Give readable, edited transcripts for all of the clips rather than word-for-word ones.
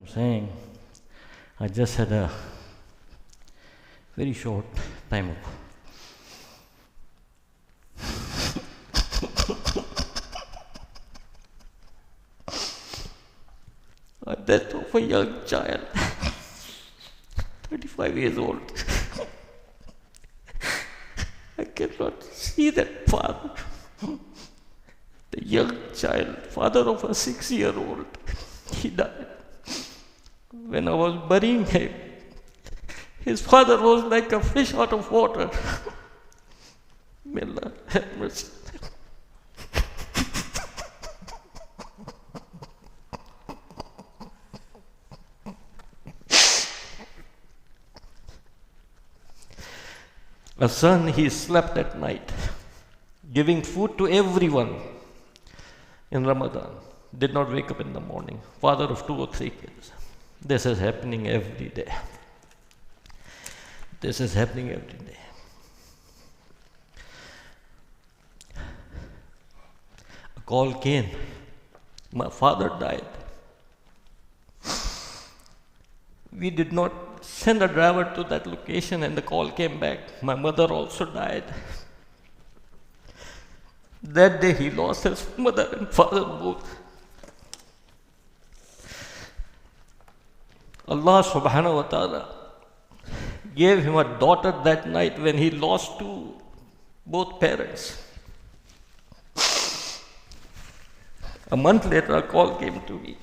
saying, I just had a very short time ago. A death of a young child, 35 years old. I cannot see that father, the young child, father of a 6-year-old. He died. When I was burying him, his father was like a fish out of water. May Allah have mercy. A son, he slept at night, giving food to everyone in Ramadan. Did not wake up in the morning. Father of 2 or 3 kids. This is happening every day. This is happening every day. A call came. My father died. We did not send a driver to that location, and the call came back. My mother also died. That day he lost his mother and father both. Allah subhanahu wa ta'ala gave him a daughter that night when he lost both parents. A month later, a call came to me.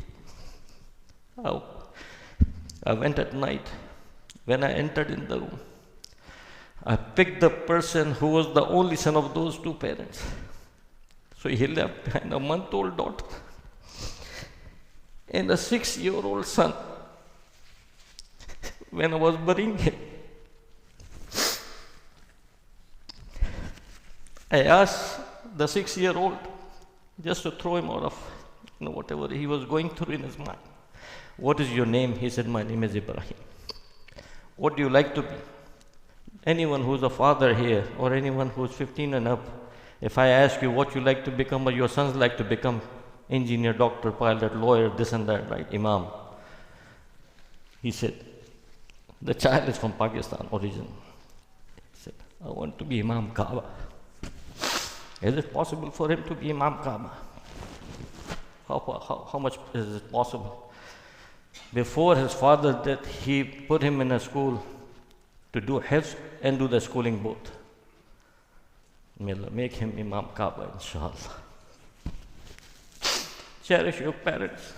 I went at night. When I entered in the room, I picked the person who was the only son of those 2 parents. So he left behind a month-old daughter and a 6-year-old son. When I was burying him, I asked the 6-year-old just to throw him out of whatever he was going through in his mind. What is your name? He said, my name is Ibrahim. What do you like to be? Anyone who's a father here or anyone who's 15 and up, if I ask you what you like to become, or your sons like to become engineer, doctor, pilot, lawyer, this and that, right? Imam. He said, the child is from Pakistan origin. He said, I want to be Imam Kaaba. Is it possible for him to be Imam Kaaba? How much is it possible? Before his father's death, he put him in a school to do hifz and do the schooling both. May Allah make him Imam Kaaba, inshallah. Cherish your parents.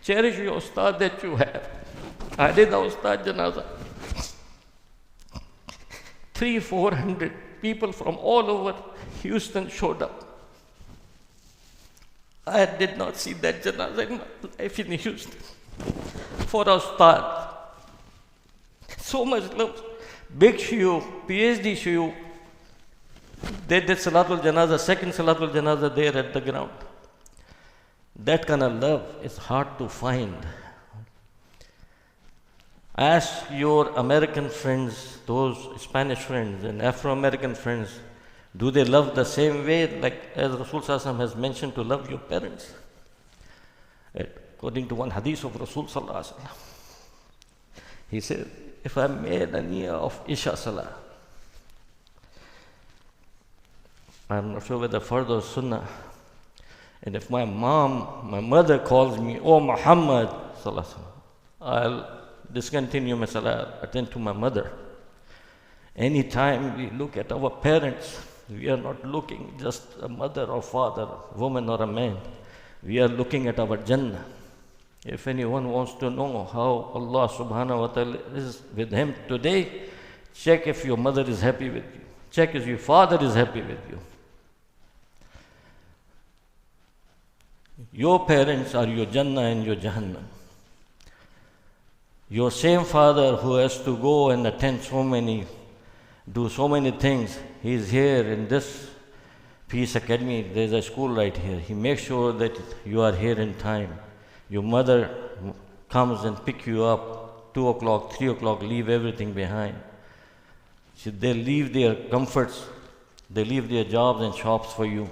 Cherish your ustad that you have. I did the ustad janaza. 300-400 people from all over Houston showed up. I did not see that janaza in my life in Houston. For our ustad. So much love. Big shiu, PhD shiu. They did Salatul Janaza, second Salatul Janaza there at the ground. That kind of love is hard to find. Ask your American friends, those Spanish friends and Afro-American friends, do they love the same way, like as Rasul Sallallahu has mentioned, to love your parents? According to one hadith of Rasul Sallallahu, he said, if I made a niyyah of Isha Salah, I'm not sure whether further or sunnah, and if my mother calls me, oh Muhammad Sallallahu, I'll discontinue my salah, attend to my mother. Anytime we look at our parents, we are not looking just a mother or father, woman or a man. We are looking at our Jannah. If anyone wants to know how Allah subhanahu wa ta'ala is with him today, check if your mother is happy with you. Check if your father is happy with you. Your parents are your Jannah and your Jahannam. Your same father who has to go and attend do so many things, he is here in this Peace Academy, there is a school right here. He makes sure that you are here in time. Your mother comes and pick you up, 2 o'clock, 3 o'clock, leave everything behind. They leave their comforts, they leave their jobs and shops for you.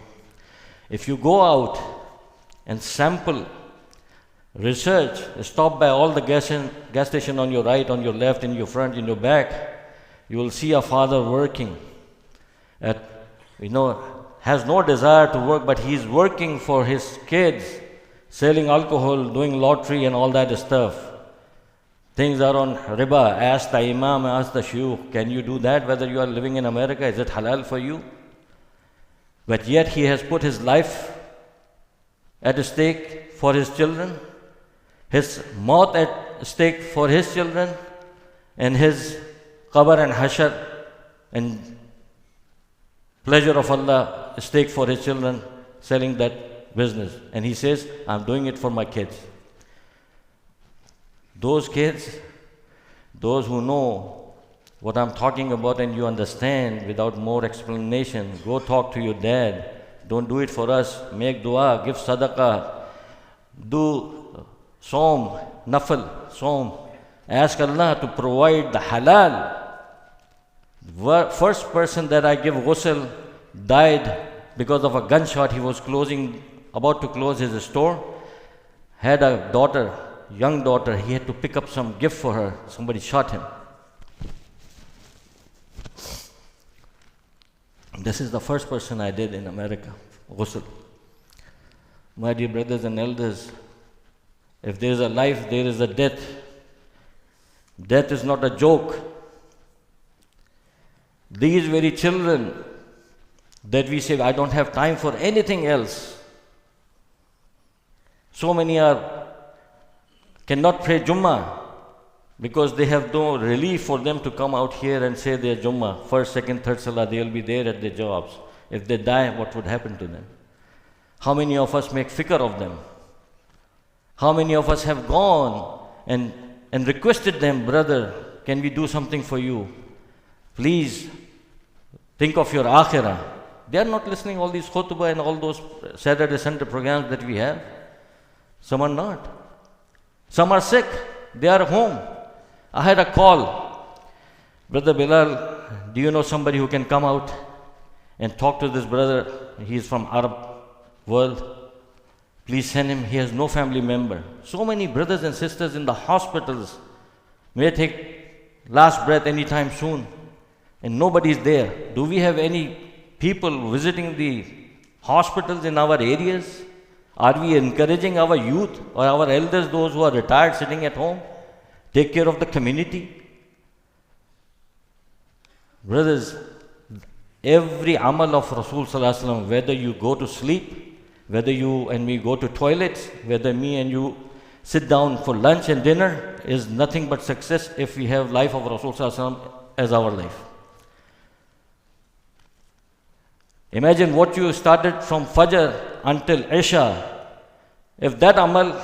If you go out and sample Research. Stop by all the gas station on your right, on your left, in your front, in your back. You will see a father working has no desire to work, but he's working for his kids, selling alcohol, doing lottery and all that stuff. Things are on riba. Ask the imam, ask the shuyukh, can you do that? Whether you are living in America, is it halal for you? But yet he has put his life at stake for his children, his maut at stake for his children, and his qabr and hashar and pleasure of Allah at stake for his children, selling that business. And he says, I'm doing it for my kids. Those kids, those who know what I'm talking about and you understand without more explanation, go talk to your dad. Don't do it for us. Make dua, give sadaqah, do som, nafal, som. Ask Allah to provide the halal. First person that I give ghusl died because of a gunshot. He was about to close his store, had a daughter, young daughter. He had to pick up some gift for her. Somebody shot him. This is the first person I did in America, ghusl. My dear brothers and elders, if there is a life, there is a death. Death is not a joke. These very children that we say, I don't have time for anything else. So many cannot pray Jummah because they have no relief for them to come out here and say their Jummah. First, second, third Salah, they will be there at their jobs. If they die, what would happen to them? How many of us make fikr of them? How many of us have gone and requested them, brother, can we do something for you? Please, think of your akhirah. They are not listening all these khutbah and all those Saturday, Sunday programs that we have. Some are not. Some are sick. They are home. I had a call. Brother Bilal, do you know somebody who can come out and talk to this brother? He is from Arab world. Please send him. He has no family member. So many brothers and sisters in the hospitals may take last breath anytime soon, and nobody is there. Do we have any people visiting the hospitals in our areas? Are we encouraging our youth or our elders, those who are retired, sitting at home, take care of the community? Brothers, every amal of Rasul Sallallahu Alaihi Wasallam, whether you go to sleep, whether you and me go to toilets, whether me and you sit down for lunch and dinner, is nothing but success if we have life of Rasul Sallallahu Alaihi Wasallam as our life. Imagine what you started from Fajr until Isha. If that amal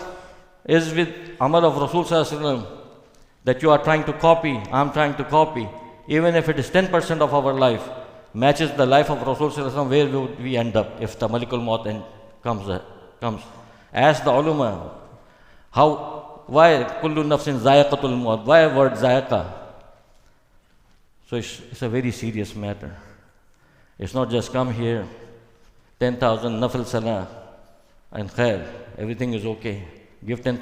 is with amal of Rasul Sallallahu Alaihi Wasallam that you are trying to copy, I am trying to copy, even if it is 10% of our life, matches the life of Rasul Sallallahu Alaihi Wasallam, where would we end up if the Malikul Maut comes? Ask the ulama, why kullu nafsin zayaqatul maut? Why word zayaqa? So it's a very serious matter. It's not just come here, 10,000 nafil salah and khair, everything is okay. Give $10,000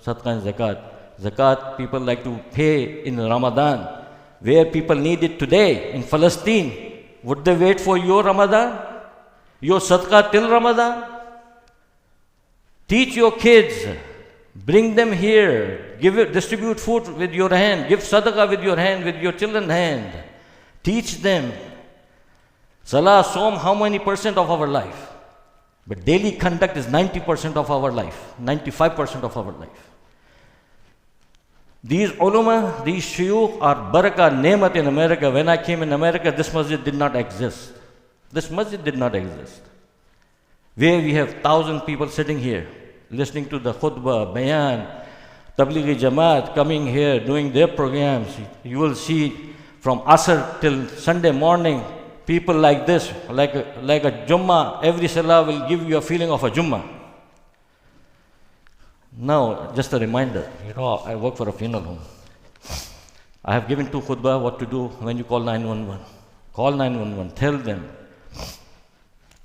sadaqah and zakat. Zakat people like to pay in Ramadan, where people need it today in Palestine. Would they wait for your Ramadan? Your sadaqah till Ramadan? Teach your kids, bring them here, distribute food with your hand, give sadaqah with your hand, with your children's hand. Teach them. Salah, Som, how many percent of our life? But daily conduct is 90% of our life, 95% of our life. These ulama, these shuyukh are barakah, nemat in America. When I came in America, this masjid did not exist. This masjid did not exist. Where we have 1,000 people sitting here, listening to the khutbah, bayan, tablighi jamaat coming here, doing their programs. You will see from Asr till Sunday morning, people like this, like a Jummah. Every salah will give you a feeling of a Jummah. Now, just a reminder, I work for a funeral home. I have given 2 khutbah what to do when you call 911. Call 911, tell them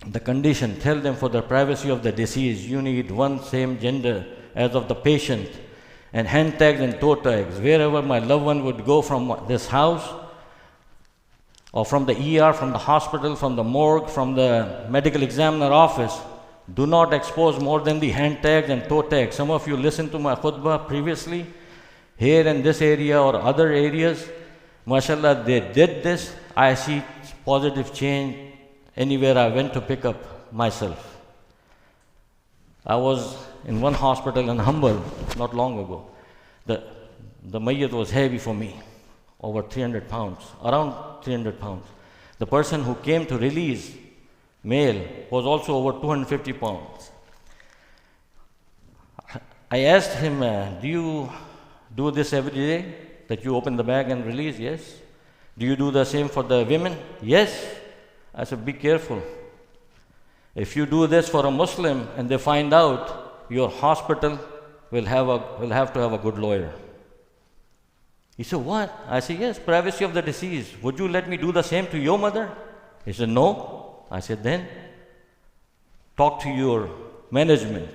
the condition, tell them for the privacy of the deceased, you need one same gender as of the patient, and hand tags and toe tags. Wherever my loved one would go from this house, or from the ER, from the hospital, from the morgue, from the medical examiner office, do not expose more than the hand tags and toe tags. Some of you listened to my khutbah previously, here in this area or other areas. MashaAllah, they did this. I see positive change anywhere I went to pick up myself. I was in one hospital in Humble not long ago. The mayyat was heavy for me, over 300 pounds, around 300 pounds. The person who came to release, male, was also over 250 pounds. I asked him, do you do this every day, that you open the bag and release? Yes. Do you do the same for the women? Yes. I said, be careful. If you do this for a Muslim and they find out, your hospital will have to have a good lawyer. He said, what? I said, yes, privacy of the deceased. Would you let me do the same to your mother? He said, no. I said, then talk to your management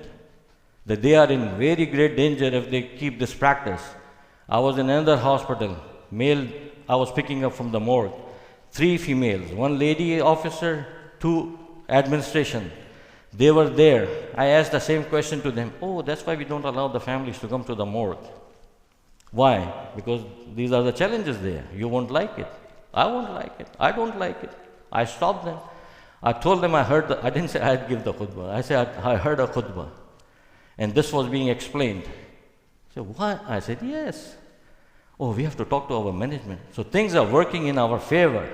that they are in very great danger if they keep this practice. I was in another hospital, male, I was picking up from the morgue. 3 females, 1 lady officer, 2 administration. They were there. I asked the same question to them. Oh, that's why we don't allow the families to come to the morgue. Why? Because these are the challenges there. You won't like it. I won't like it. I don't like it. I stopped them. I told them I didn't say I'd give the khutbah. I said I heard a khutbah. And this was being explained. I said, what? I said, yes. Oh, we have to talk to our management. So things are working in our favor.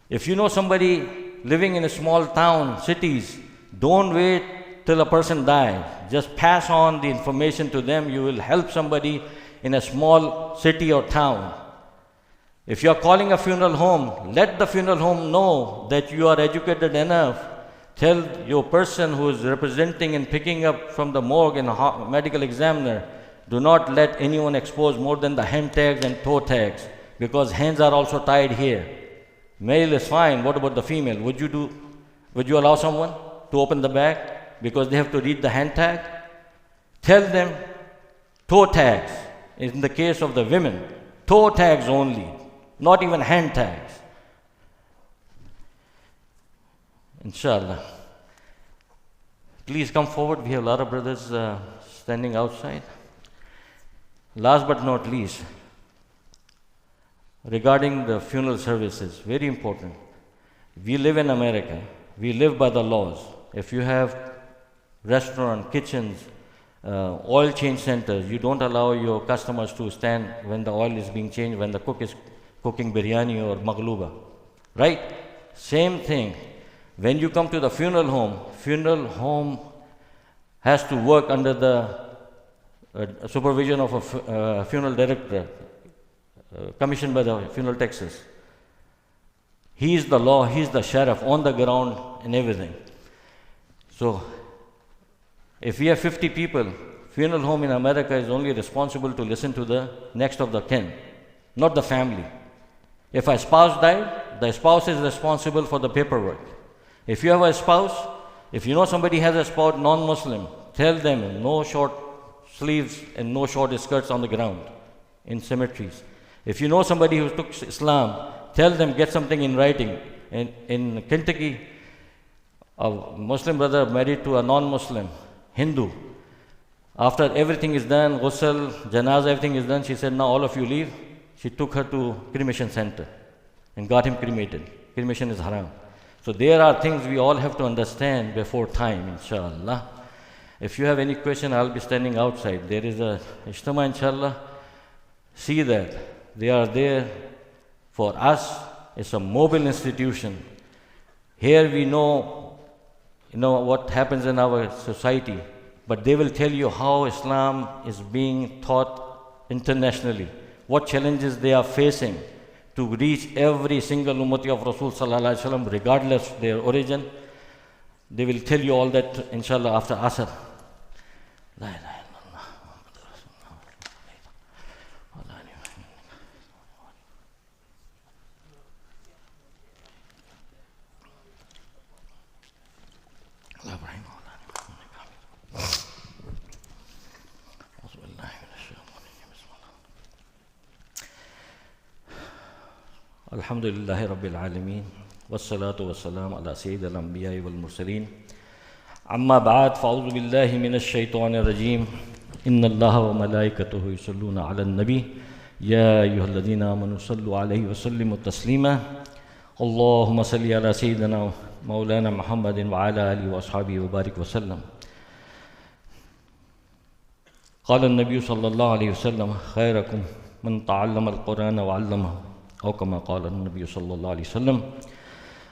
If you know somebody living in a small town, cities, don't wait till a person dies. Just pass on the information to them. You will help somebody in a small city or town. If you are calling a funeral home, let the funeral home know that you are educated enough. Tell your person who is representing and picking up from the morgue and medical examiner, do not let anyone expose more than the hand tags and toe tags, because hands are also tied here. Male is fine, what about the female? Would you allow someone to open the bag because they have to read the hand tag? Tell them toe tags. In the case of the women, toe tags only, not even hand tags. Inshallah. Please come forward. We have a lot of brothers standing outside. Last but not least, regarding the funeral services, very important. We live in America. We live by the laws. If you have restaurant, kitchens, oil change centers, you don't allow your customers to stand when the oil is being changed, when the cook is cooking biryani or maghluba. Right? Same thing. When you come to the funeral home has to work under the supervision of a funeral director, commissioned by the funeral taxes. He is the law, he is the sheriff on the ground and everything. So, if we have 50 people, funeral home in America is only responsible to listen to the next of the kin, not the family. If a spouse died, the spouse is responsible for the paperwork. If you have a spouse, if you know somebody has a spouse non-Muslim, tell them no short sleeves and no short skirts on the ground in cemeteries. If you know somebody who took Islam, tell them get something in writing. In Kentucky, a Muslim brother married to a non-Muslim Hindu. After everything is done, ghusl, janazah, everything is done, she said, now all of you leave. She took her to cremation center and got him cremated. Cremation is haram. So there are things we all have to understand before time, inshallah. If you have any question, I'll be standing outside. There is a ijtama, inshallah. See that. They are there for us. It's a mobile institution. Here we know what happens in our society, but they will tell you how Islam is being taught internationally, what challenges they are facing to reach every single ummati of Rasul sallallahu alaihi wasallam, regardless of their origin. They will tell you all that, inshallah, after Asr. La ilaha illallah. Alhamdulillahi Rabbil Alamin. Wassalatu wassalamu ala sayyidil anbiya'i wal mursalin. Amma ba'd, fa'udhu billahi minash shaitanir rajim. Inna Allaha wa malaikatahu yusalluna ala nabi. Ya ayyuhalladhina amanu sallu alaihi wa sallimu taslima. Allahumma salli ala sayyidina maulana Muhammadin wa ala alihi wa ashabihi wa barik wa sallam. Qala an-nabiy sallallahu alaihi wasallam khairakum man ta'allama al-Qur'ana wa 'allamahu. أو كما قال النبي صلى الله عليه وسلم.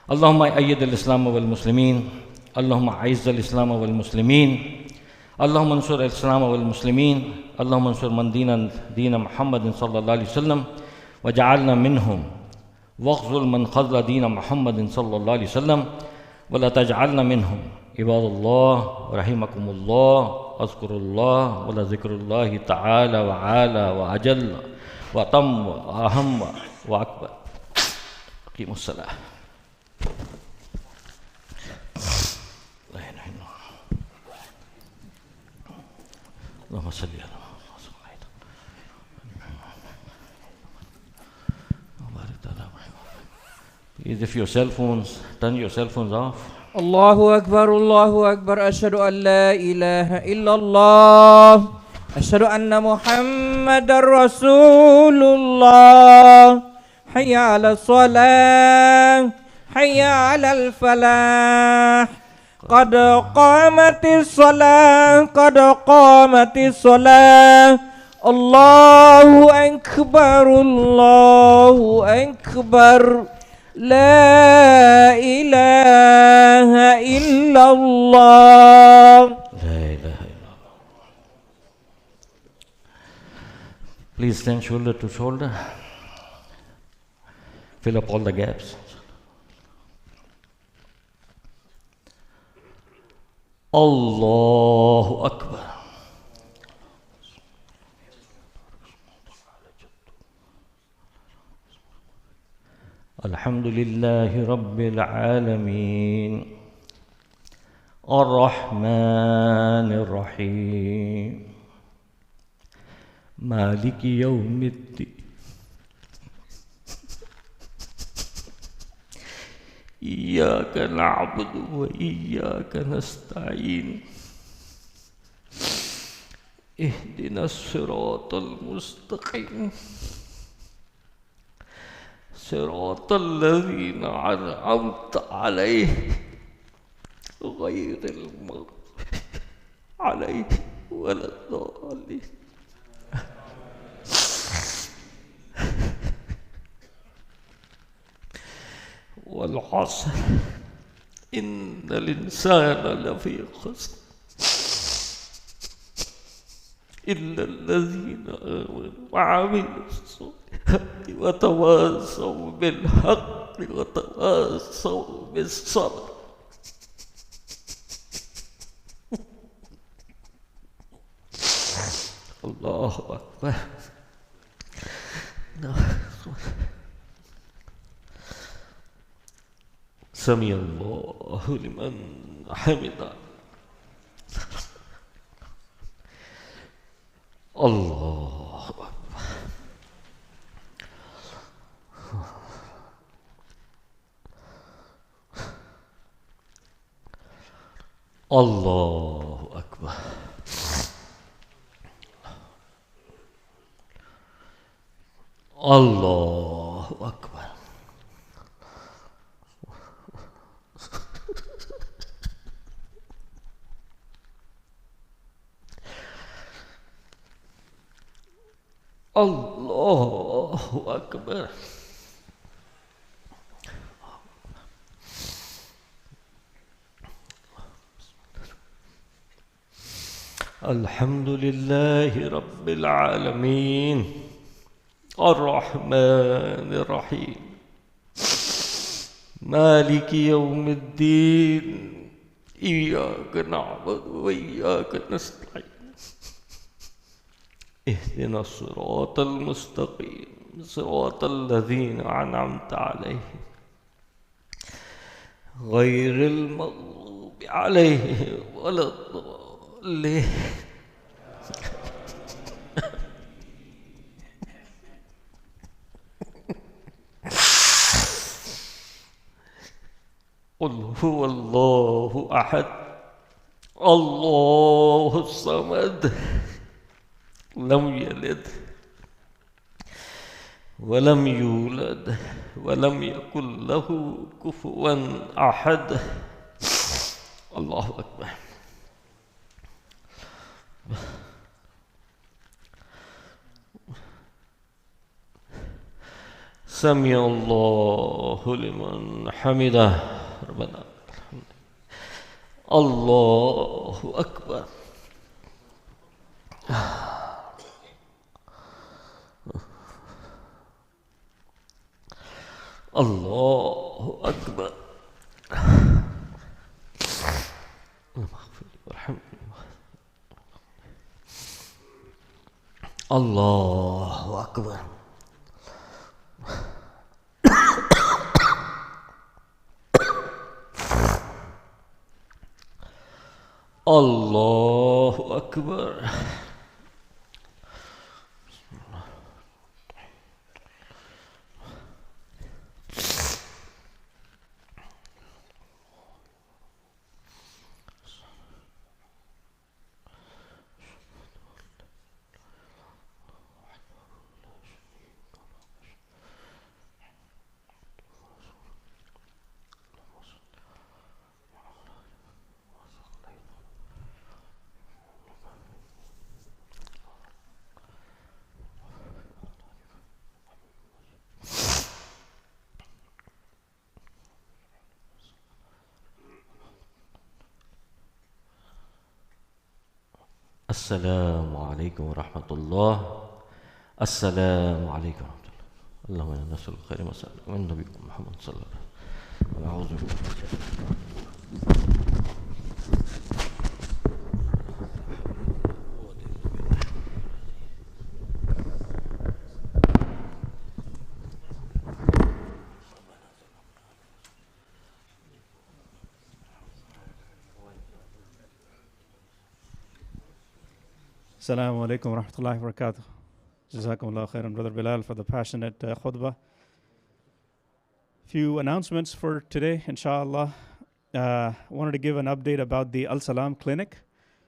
اللهم أيد الإسلام والمسلمين، اللهم أعز الإسلام والمسلمين، اللهم انصر الإسلام والمسلمين، اللهم انصر من دين محمد صلى الله عليه وسلم وجعلنا منهم، واخذل من خذل دين محمد صلى الله عليه وسلم ولا تجعلنا منهم. عباد الله رحمكم الله، اذكروا الله ولذكر الله تعالى وعالى وأجل وأتم وأهم وأكبر. أقيموا الصلاة. لا إله إلا الله. اللهم صل على محمد. Please, if your cell phones, turn your cell phones off. الله أكبر الله أكبر. أشهد أن لا إله إلا الله. أشهد أن محمد رسول الله. حي على الصلاة، حي على الفلاح. قد قامت الصلاة، قد قامت الصلاة. الله أكبر الله أكبر. لا إله إلا الله. لا إله إلا الله. Please stand shoulder to shoulder. Fill up all the gaps. Allahu Akbar. Alhamdulillahi Rabbil Alamin. Ar-Rahmanir Rahim. Maliki Yawmiddin. إياك نعبد وإياك نستعين. اهدنا الصراط المستقيم، صراط الذين أنعمت عليهم غير المغضوب عليهم ولا الضالين. والعصر إن الإنسان لفي خسر إلا الذين آمنوا وعملوا الصالحات وتواصوا بالحق وتواصوا بالصبر. الله أكبر. سمع الله لمن حمده. الله أكبر. الله أكبر. الله أكبر. الله أكبر. الحمد لله رب العالمين. الرحمن الرحيم. مالك يوم الدين. إياك نعبد وإياك نستعين. اهدنا الصراط المستقيم، صراط الذين أنعمت عليهم غير المغضوب عليهم ولا الضالين. هو الله أحد الله الصمد لم يلد ولم يولد ولم يكن له كفوا أحد. الله أكبر. سمع الله لمن حمده ربنا الله أكبر. الله أكبر. الله أكبر. الله أكبر. السلام عليكم ورحمة الله. السلام عليكم ورحمة الله. اللهم إنا نسأل الخير ما سألك من نبيكم محمد صلى الله عليه وسلم ونعوذ بك من الشر. Assalamu alaikum wa rahmatullahi wa barakatuh. Jazakumullah khairan, Brother Bilal, for the passionate khutbah. Few announcements for today, inshallah. Wanted to give an update about the AlSalam clinic.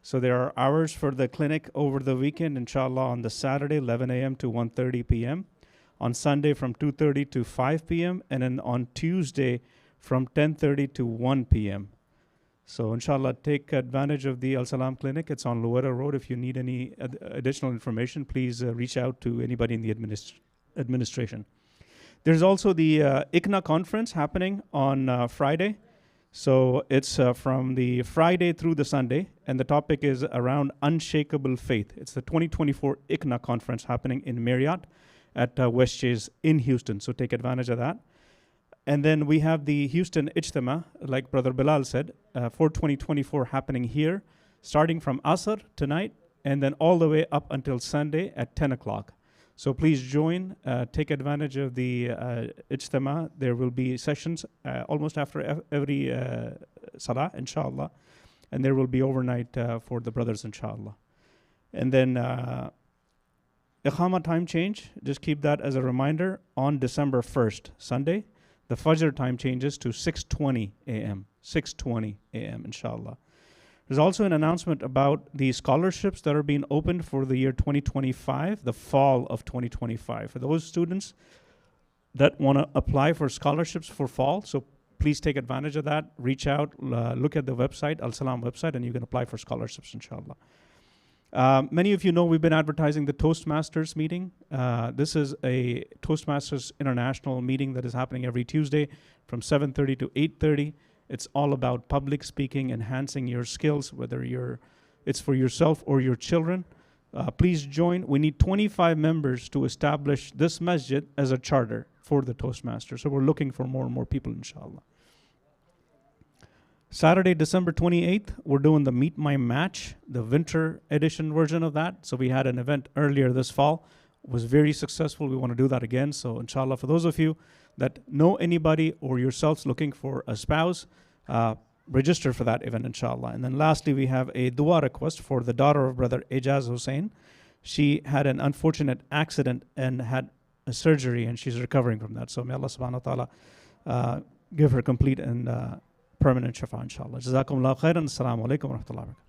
So there are hours for the clinic over the weekend, inshallah, on the Saturday, 11 a.m. to 1:30 p.m. On Sunday from 2:30 to 5 p.m. and then on Tuesday from 10:30 to 1 p.m. So inshallah, take advantage of the AlSalam clinic. It's on Luwara Road. If you need any additional information, please reach out to anybody in the administration. There's also the ICNA conference happening on Friday. So it's from the Friday through the Sunday, and the topic is around unshakable faith. It's the 2024 ICNA conference happening in Marriott at West Chase in Houston. So take advantage of that. And then we have the Houston Ijtima, like Brother Bilal said, for 2024 happening here, starting from Asr tonight, and then all the way up until Sunday at 10 o'clock. So please join, take advantage of the Ijtima. There will be sessions almost after every Salah, inshallah. And there will be overnight for the brothers, inshallah. And then Iqama time change, just keep that as a reminder, on December 1st, Sunday. The Fajr time changes to 6:20 a.m. 6:20 a.m. inshallah. There's also an announcement about the scholarships that are being opened for the year 2025, the fall of 2025. For those students that want to apply for scholarships for fall, so please take advantage of that. Reach out, look at the website, AlSalam website, and you can apply for scholarships, inshallah. Many of you know we've been advertising the Toastmasters meeting. This is a Toastmasters International meeting that is happening every Tuesday from 7:30 to 8:30. It's all about public speaking, enhancing your skills, whether it's for yourself or your children. Please join. We need 25 members to establish this masjid as a charter for the Toastmasters. So we're looking for more and more people, inshallah. Saturday, December 28th, we're doing the Meet My Match, the winter edition version of that. So we had an event earlier this fall. It was very successful. We want to do that again. So inshallah, for those of you that know anybody or yourselves looking for a spouse, register for that event, inshallah. And then lastly, we have a dua request for the daughter of Brother Ejaz Hussain. She had an unfortunate accident and had a surgery, and she's recovering from that. So may Allah subhanahu wa ta'ala give her complete and permanent shafa, inshallah. Jazakumullah khairan. Assalamu alaikum wa rahmatullahi wa barakatuh.